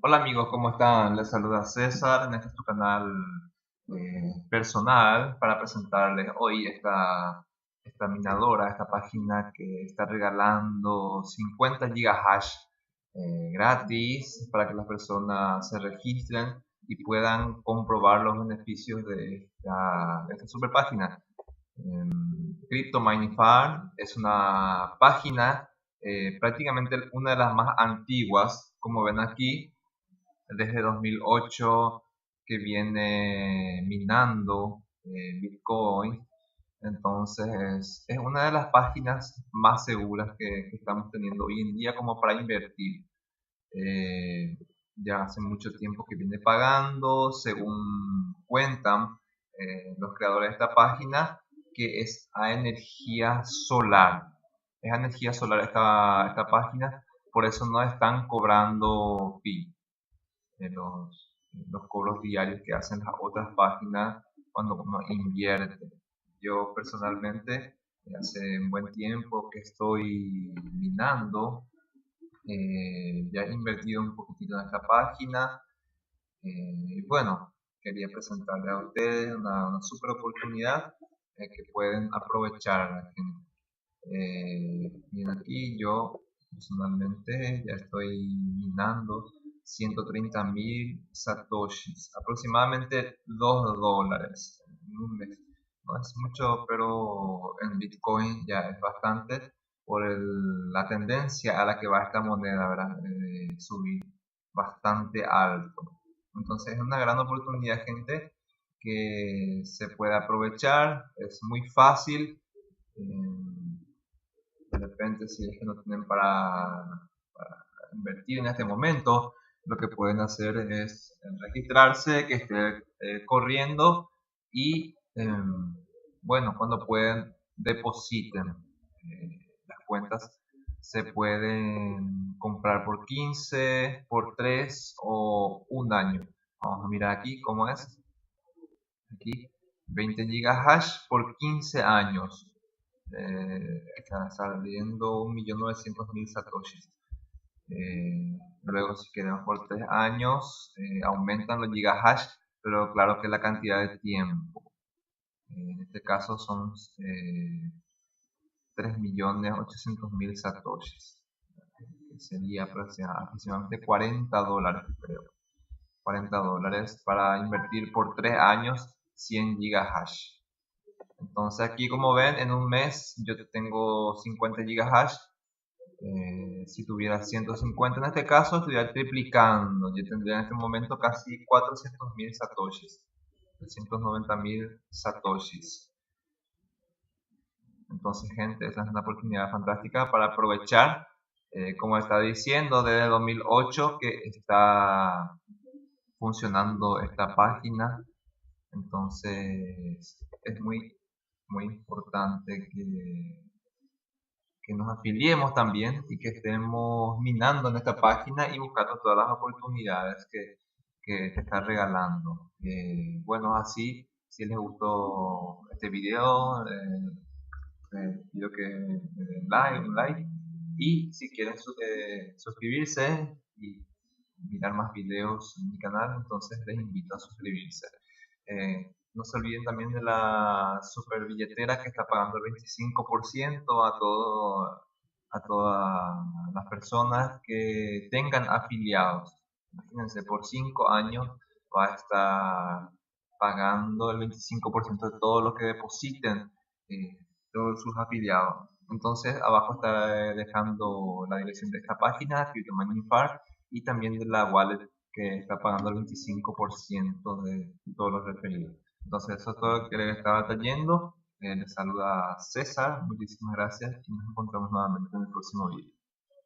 Hola amigos, ¿cómo están? Les saluda César en este es tu canal personal para presentarles hoy esta minadora, esta página que está regalando 50 gigahash gratis para que las personas se registren y puedan comprobar los beneficios de esta super página. Crypto Mining Farm es una página prácticamente una de las más antiguas, como ven aquí desde 2008 que viene minando Bitcoin. Entonces es una de las páginas más seguras que estamos teniendo hoy en día como para invertir. Eh, ya hace mucho tiempo que viene pagando, según cuentan los creadores de esta página, que es a energía solar. Es a energía solar esta página, por eso no están cobrando fee de los cobros diarios que hacen las otras páginas cuando uno invierte. Yo personalmente, hace un buen tiempo que estoy minando, ya he invertido un poquitito en esta página y bueno, quería presentarle a ustedes una super oportunidad que pueden aprovechar. Bien, aquí yo personalmente ya estoy minando 130.000 satoshis, aproximadamente $2 en un mes. No es mucho, pero en Bitcoin ya es bastante por la tendencia a la que va esta moneda, ¿verdad? Subir bastante alto. Entonces es una gran oportunidad, gente, que se puede aprovechar. Es muy fácil. De repente, si es que no tienen para invertir en este momento, lo que pueden hacer es registrarse, que esté corriendo y bueno, cuando pueden depositen. Las cuentas se pueden comprar por 15, por 3 o un año. Vamos a mirar aquí cómo es. Aquí 20 gigahash por 15 años. Está saliendo 1.900.000 satoshis. Luego, si queremos por 3 años, aumentan los gigahash, pero claro que la cantidad de tiempo. En este caso son 3.800.000 satoshis, que sería aproximadamente $40, creo. $40 para invertir por 3 años 100 gigahash. Entonces aquí, como ven, en un mes yo tengo 50 gigahash. Si tuviera 150 en este caso, estuviera triplicando. Yo tendría en este momento casi 400.000 satoshis, 390.000 satoshis. Entonces, gente, esta es una oportunidad fantástica para aprovechar. Como está diciendo, desde 2008 que está funcionando esta página. Entonces, es muy importante que nos afiliemos también y que estemos minando en esta página y buscando todas las oportunidades que te está regalando. Bueno, así, si les gustó este video, pido que me den un like, y si quieren suscribirse y mirar más videos en mi canal, entonces les invito a suscribirse. No se olviden también de la super billetera que está pagando el 25% a todas las personas que tengan afiliados. Imagínense, por 5 años va a estar pagando el 25% de todo lo que depositen todos sus afiliados. Entonces, abajo está dejando la dirección de esta página, Crypto Mining Farm, y también de la wallet que está pagando el 25% de todos los referidos. Entonces, eso es todo lo que les estaba trayendo. Les saluda César, muchísimas gracias y nos encontramos nuevamente en el próximo video.